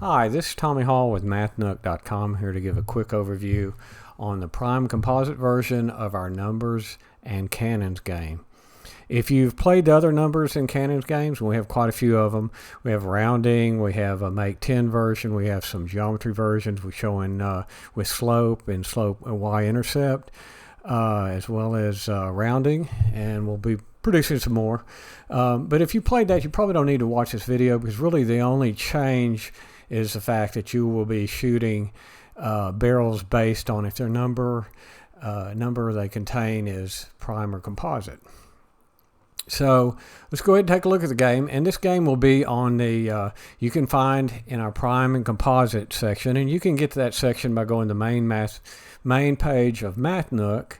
Hi, this is Tommy Hall with MathNook.com here to give a quick overview on the Prime Composite version of our Numbers and Cannons game. If you've played the other Numbers and Cannons games, and we have quite a few of them, we have rounding, we have a Make 10 version, we have some geometry versions we're showing with slope and y-intercept, as well as rounding, and we'll be producing some more. But if you played that, you probably don't need to watch this video, because really the only change is the fact that you will be shooting barrels based on if their number they contain is prime or composite. So let's go ahead and take a look at the game, and this game will be on the you can find in our prime and composite section, and you can get to that section by going to the main page of MathNook,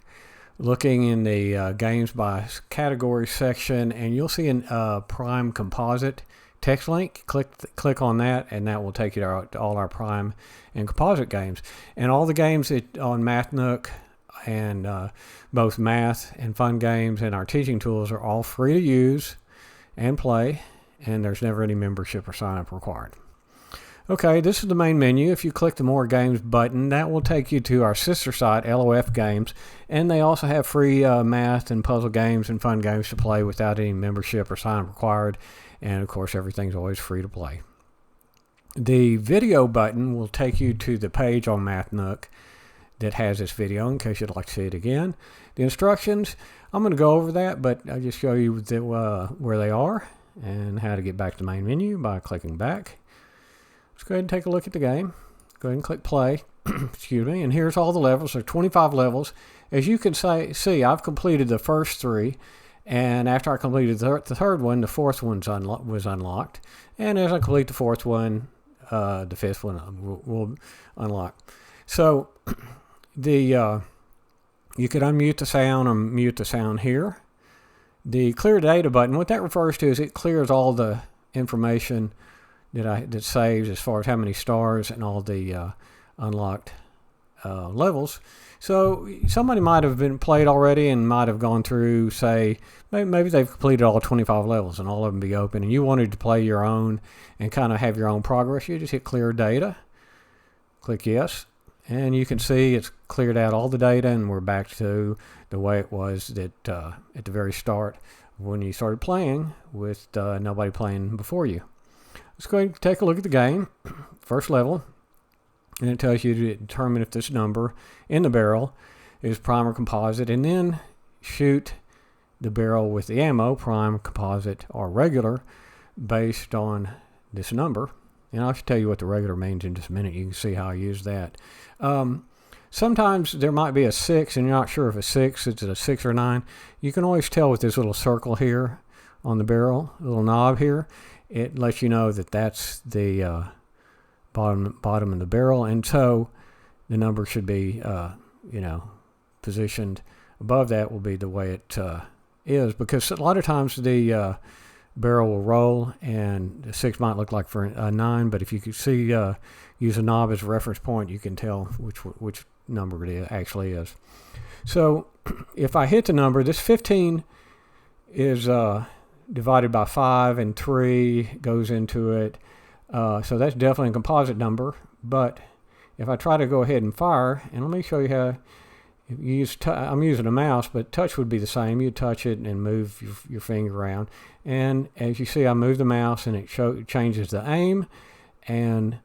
looking in the games by category section, and you'll see a prime composite text link. Click on that, and that will take you to all our prime and composite games. And all the games on MathNook, and both math and fun games and our teaching tools are all free to use and play, and there's never any membership or sign up required. Okay, this is the main menu. If you click the More Games button, that will take you to our sister site, LOF Games, and they also have free math and puzzle games and fun games to play without any membership or sign up required. And of course, everything's always free to play. The video button will take you to the page on MathNook that has this video in case you'd like to see it again. The instructions, I'm going to go over that, but I'll just show you where they are and how to get back to the main menu by clicking back. Let's go ahead and take a look at the game. Go ahead and click play. Excuse me. And here's all the levels. There are 25 levels. As you can see, I've completed the first 3. And after I completed the third one, the fourth one was unlocked. And as I complete the fourth one, the fifth one will unlock. So you could unmute the sound or mute the sound here. The clear data button, what that refers to is it clears all the information that saves as far as how many stars and all the unlocked levels. So somebody might have been played already and might have gone through, say, maybe they've completed all 25 levels and all of them be open, and you wanted to play your own and kind of have your own progress. You just hit clear data, click yes, and you can see it's cleared out all the data, and we're back to the way it was at the very start when you started playing with nobody playing before you. Let's go ahead and take a look at the game. First level. And it tells you to determine if this number in the barrel is prime or composite, and then shoot the barrel with the ammo, prime, composite, or regular, based on this number. And I'll tell you what the regular means in just a minute. You can see how I use that. Sometimes there might be a 6, and you're not sure if a 6 is a 6 or 9. You can always tell with this little circle here on the barrel, little knob here. It lets you know that that's the bottom of the barrel, and so the number should be positioned above that will be the way it is, because a lot of times the barrel will roll and the 6 might look like for a 9, but if you can see use a knob as a reference point, you can tell which number it actually is. So if I hit the number, this 15 is divided by 5, and 3 goes into it. So that's definitely a composite number, but if I try to go ahead and fire, and let me show you how you use I'm using a mouse, but touch would be the same. You touch it and move your finger around, and as you see, I move the mouse and it changes the aim, and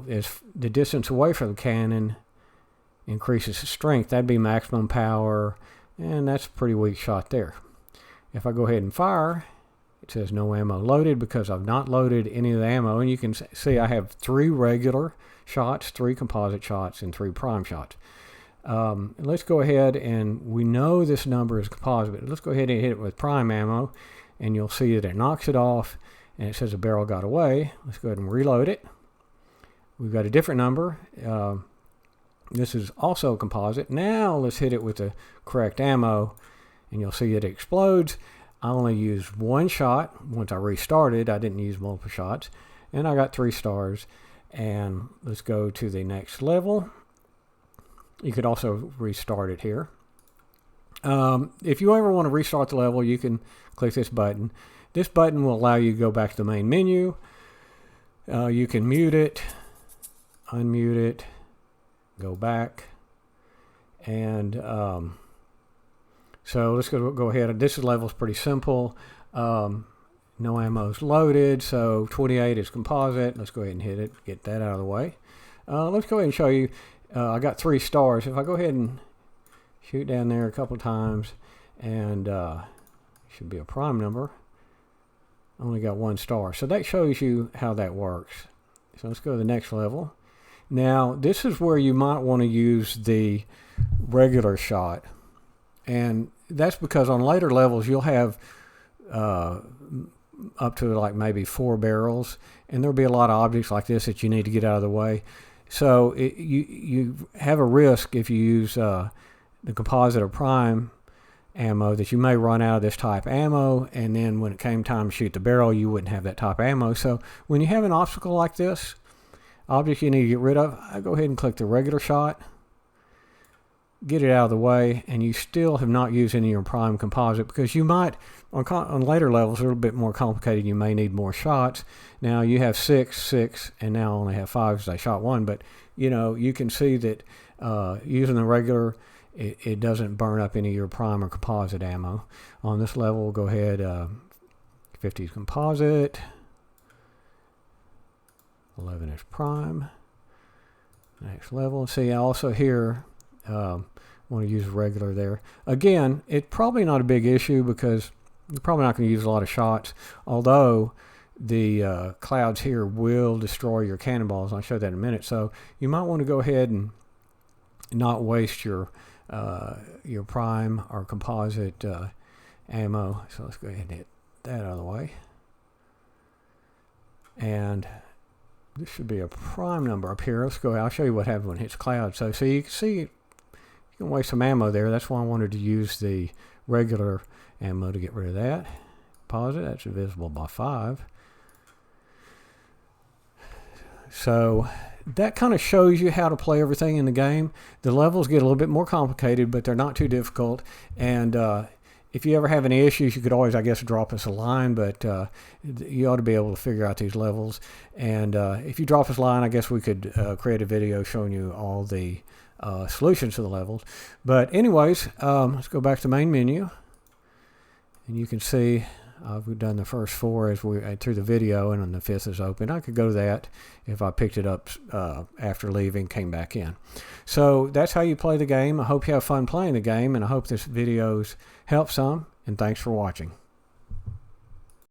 as the distance away from the cannon increases the strength. That'd be maximum power, and that's a pretty weak shot there. If I go ahead and fire, it says no ammo loaded because I've not loaded any of the ammo, and you can see I have 3 regular shots, 3 composite shots, and 3 prime shots. Let's go ahead, and we know this number is composite, but let's go ahead and hit it with prime ammo, and you'll see that it knocks it off, and it says the barrel got away. Let's go ahead and reload it. We've got a different number. This is also composite. Now let's hit it with the correct ammo, and you'll see it explodes. I only used 1 shot. Once I restarted, I didn't use multiple shots, and I got 3 stars. And let's go to the next level. You could also restart it here. If you ever want to restart the level, you can click this button. This button will allow you to go back to the main menu, You can mute it, unmute it, go back, and so let's go ahead. This level is pretty simple. No ammo's loaded, so 28 is composite. Let's go ahead and hit it, get that out of the way. Let's go ahead and show you. I got 3 stars. If I go ahead and shoot down there a couple times, and should be a prime number. Only got 1 star. So that shows you how that works. So let's go to the next level. Now, this is where you might want to use the regular shot. And that's because on later levels, you'll have up to like maybe 4 barrels. And there'll be a lot of objects like this that you need to get out of the way. So you have a risk if you use the composite or prime ammo that you may run out of this type ammo, and then when it came time to shoot the barrel, you wouldn't have that type of ammo. So when you have an obstacle like this, object you need to get rid of, I go ahead and click the regular shot, get it out of the way, and you still have not used any of your prime composite, because you might, on later levels, a little bit more complicated, you may need more shots. Now you have 6, and now I only have 5 because I shot 1, but you know, you can see that using the regular, it doesn't burn up any of your prime or composite ammo. On this level, we'll go ahead, 50 is composite, 11 is prime. Next level. See, also here, want to use regular there. Again, it's probably not a big issue because you're probably not going to use a lot of shots, although the clouds here will destroy your cannonballs. I'll show that in a minute. So you might want to go ahead and not waste your prime or composite ammo. So let's go ahead and hit that out of the way. And this should be a prime number up here. Let's go. I'll show you what happens when it hits cloud. So you can see you can waste some ammo there. That's why I wanted to use the regular ammo to get rid of that. Composite, that's divisible by 5. So that kind of shows you how to play everything in the game. The levels get a little bit more complicated, but they're not too difficult. And if you ever have any issues, you could always, I guess, drop us a line, but you ought to be able to figure out these levels. And if you drop us a line, I guess we could create a video showing you all the solutions to the levels. But anyways, let's go back to the main menu. And you can see we've done the first 4 as we through the video, and then the 5th is open. I could go to that if I picked it up after leaving, came back in. So that's how you play the game. I hope you have fun playing the game, and I hope this video's helped some, and thanks for watching.